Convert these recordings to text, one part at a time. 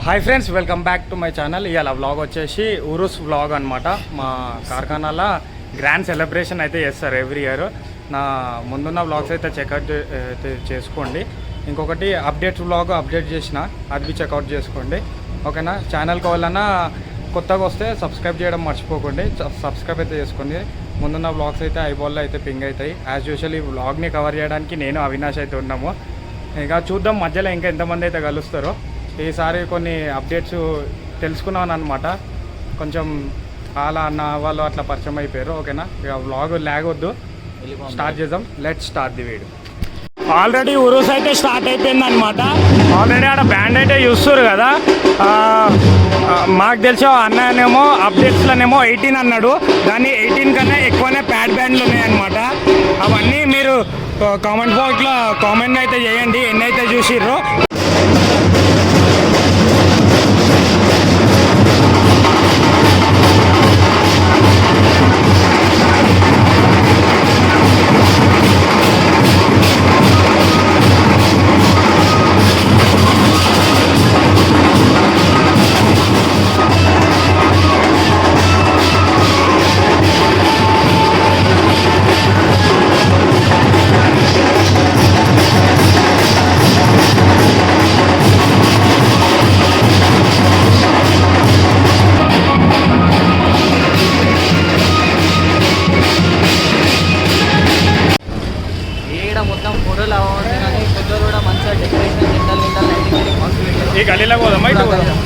Hi friends, welcome back to my channel. ఇవాళ vlog వచ్చేసి Urs vlog అనమాట. మా కార్ఖానాలో గ్రాండ్ సెలబ్రేషన్ అయితే చేస్తారు ఎవ్రీ ఇయర్. నా ముందున్న వ్లాగ్స్ అయితే చెక్అవుట్ చేసుకోండి. ఇంకొకటి అప్డేట్స్ వ్లాగ్ అప్డేట్ చేసిన, అది బి చెక్అవుట్ చేసుకోండి. ఓకేనా? ఛానల్కి వాళ్ళన్నా కొత్తగా వస్తే సబ్స్క్రైబ్ చేయడం మర్చిపోకండి. సబ్స్క్రైబ్ అయితే చేసుకోండి. ముందున్న వ్లాగ్స్ అయితే ఐబాల్లో అయితే పింగ్ అవుతాయి. యాజ్ యూజువల్ ఈ వ్లాగ్ని కవర్ చేయడానికి నేను అవినాష్ అయితే ఉన్నాము. ఇంకా చూద్దాం మధ్యలో ఇంకా ఎంతమంది అయితే కలుస్తారో. ఈసారి కొన్ని అప్డేట్స్ తెలుసుకున్నాను అనమాట. కొంచెం అలా అన్న వాళ్ళు అట్లా పరిచయం అయిపోయారు. ఓకేనా? ఇక వ్లాగ్ లాగొద్దు, స్టార్ట్ చేద్దాం. Let's start the video. Already Urs అయితే స్టార్ట్ అయిపోయింది అనమాట. ఆల్రెడీ ఆడ బ్యాండ్ అయితే చూస్తారు కదా. మాకు తెలిసి అన్ననేమో అప్డేట్స్లోనేమో 18 అన్నాడు. దాన్ని 18 కన్నా ఎక్కువనే ప్యాడ్ బ్యాండ్లు ఉన్నాయన్నమాట. అవన్నీ మీరు కామెంట్ బాక్స్లో కామెంట్ అయితే చేయండి ఎన్ని అయితే చూసిర్రో. మొత్తం ఫోటోలు అవ్వండి, కానీ ఫోటోలు కూడా మంచిగా డెకరేషన్ నిండా లైటింగ్ ఈ గల్లీలో పోదామా? ఇటు పోదాం.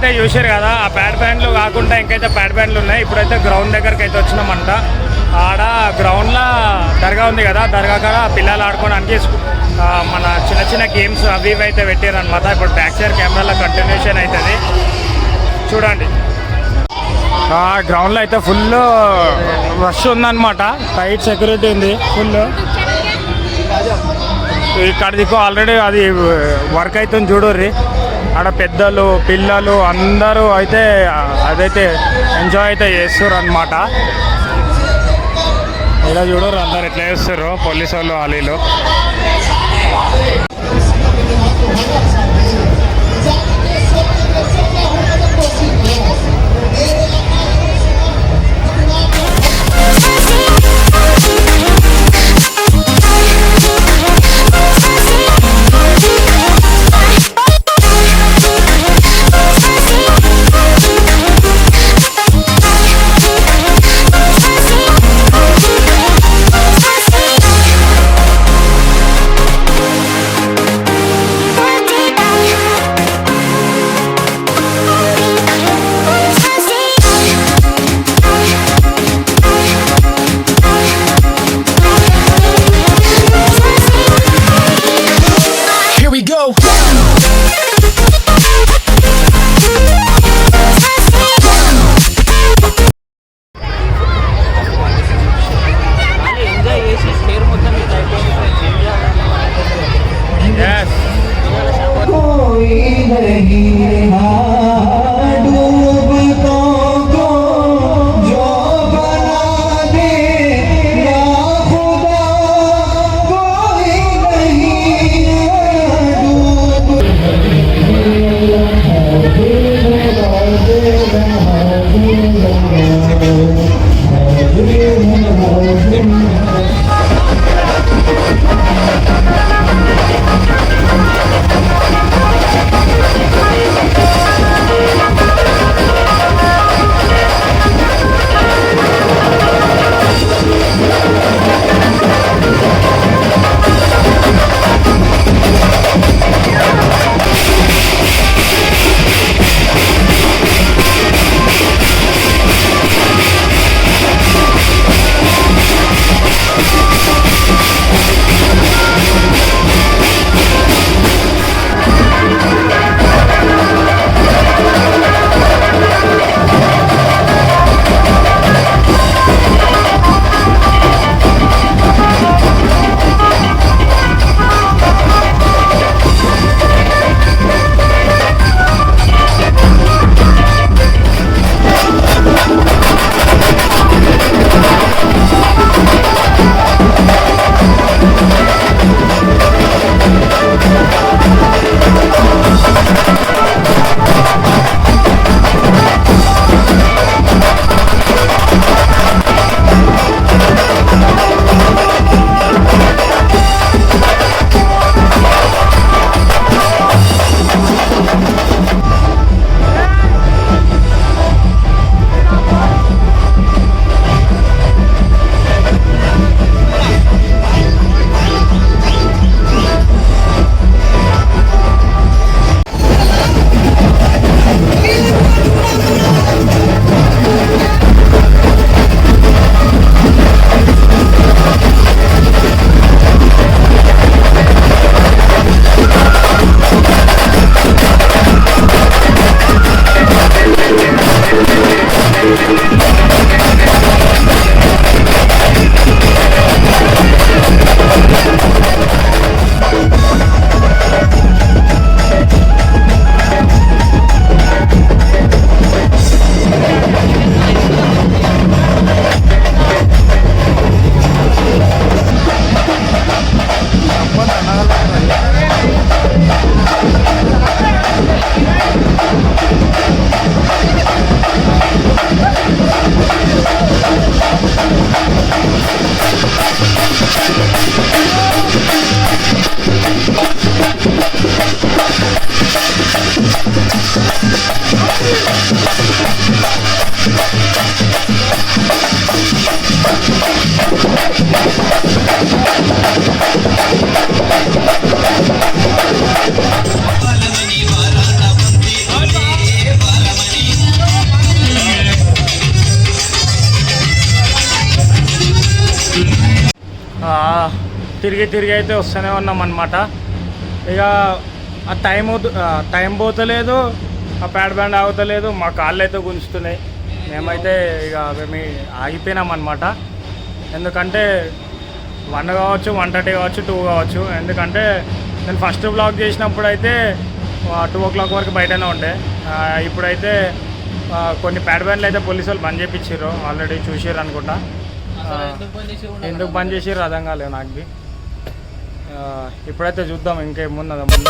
అయితే చూసారు కదా, ఆ ప్యాడ్ బ్యాండ్లు కాకుండా ఇంకైతే ప్యాడ్ బ్యాండ్లు ఉన్నాయి. ఇప్పుడైతే గ్రౌండ్ దగ్గరికి అయితే వచ్చినామంట. ఆడ గ్రౌండ్లో దర్గా ఉంది కదా, దర్గా కాడ పిల్లలు ఆడుకోవడానికి మన చిన్న చిన్న గేమ్స్ అవి ఇవి అయితే పెట్టారనమాట. ఇప్పుడు బ్యాక్ సైడ్ కెమెరాలో కంటిన్యూషన్ అవుతుంది చూడండి. గ్రౌండ్లో అయితే ఫుల్ రష్ ఉందన్నమాట, టైట్ సెక్యూరిటీ ఉంది ఫుల్. ఇక్కడ దిక్కు ఆల్రెడీ అది వర్క్ అవుతుంది చూడుర్రి. ఆడ పెద్దలు పిల్లలు అందరూ అయితే అదైతే ఎంజాయ్ అయితే చేస్తారు అనమాట. ఇలా చూడరు అందరు ఎట్లా చేస్తారు పోలీసు వాళ్ళు వాళ్ళు. తిరిగి తిరిగి అయితే వస్తూనే ఉన్నాం అనమాట. ఇక ఆ టైం పోతలేదు, ఆ ప్యాడ్ బ్యాండ్ ఆగుతలేదు, మా కాళ్ళు అయితే గుంజుతున్నాయి. మేమైతే ఇక మేము ఆగిపోయినాం అనమాట. ఎందుకంటే 1 కావచ్చు, 1:30 కావచ్చు, 2 కావచ్చు. ఎందుకంటే నేను ఫస్ట్ బ్లాగ్ చేసినప్పుడు అయితే 2 o'clock వరకు బయటనే ఉండే. ఇప్పుడైతే కొన్ని ప్యాడ్ బ్యాండ్లు అయితే పోలీసు వాళ్ళు బంద్ చేయించారు, ఆల్రెడీ చూసారు అనుకుంటా. ఎందుకు బంద్ చేసారు అర్థం కాలేదు నాకు. ఇప్పుడైతే చూద్దాం ఇంకేమున్నదో ముందు.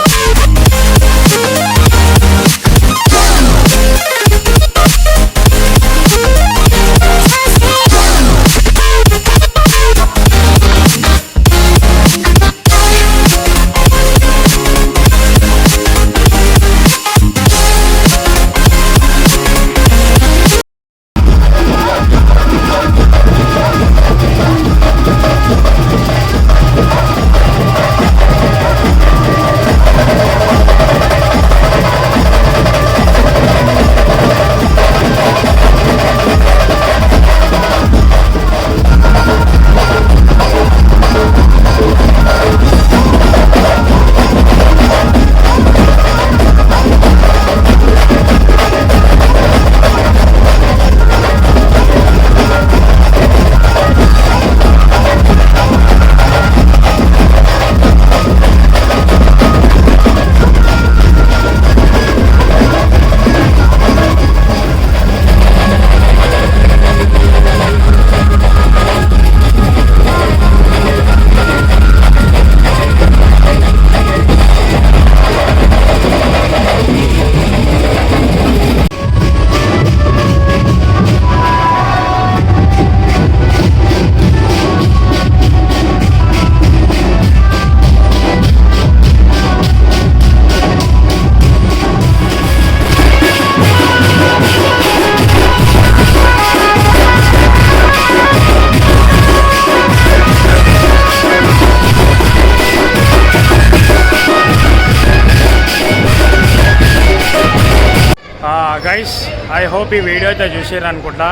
గైస్, ఐ హోప్ ఈ వీడియో అయితే చూసారు అనుకుంటా.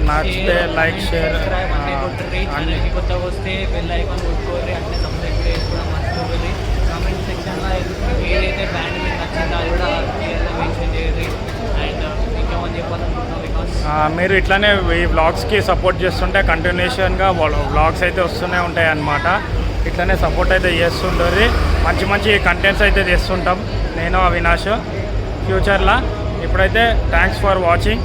నచ్చితే లైక్, షేర్, కొత్తగా వస్తే బెల్ ఐకాన్ కొట్టుకోరి, అంటే సబ్స్క్రైబ్ కూడా చేసుకోవడం మర్చిపోతుంది. కామెంట్ సెక్షన్లో ఏదైతే బ్యాండ్ మీకు నచ్చిందో అది కూడా క్లియర్గా మెన్షన్ చేయండి. అండ్ ఇంకేమని చెప్పాలనుకుంటున్నాం, బికాస్ మీరు ఇట్లానే ఈ వ్లాగ్స్కి సపోర్ట్ చేస్తుంటే కంటిన్యూషన్గా వ్లాగ్స్ అయితే వస్తూనే ఉంటాయి అన్నమాట. ఇట్లానే సపోర్ట్ అయితే చేస్తుంటారు. మంచి మంచి కంటెంట్స్ అయితే చేస్తుంటాం నేను, అవినాష్, ఫ్యూచర్లో. ఇప్పుడైతే థ్యాంక్స్ ఫర్ వాచింగ్.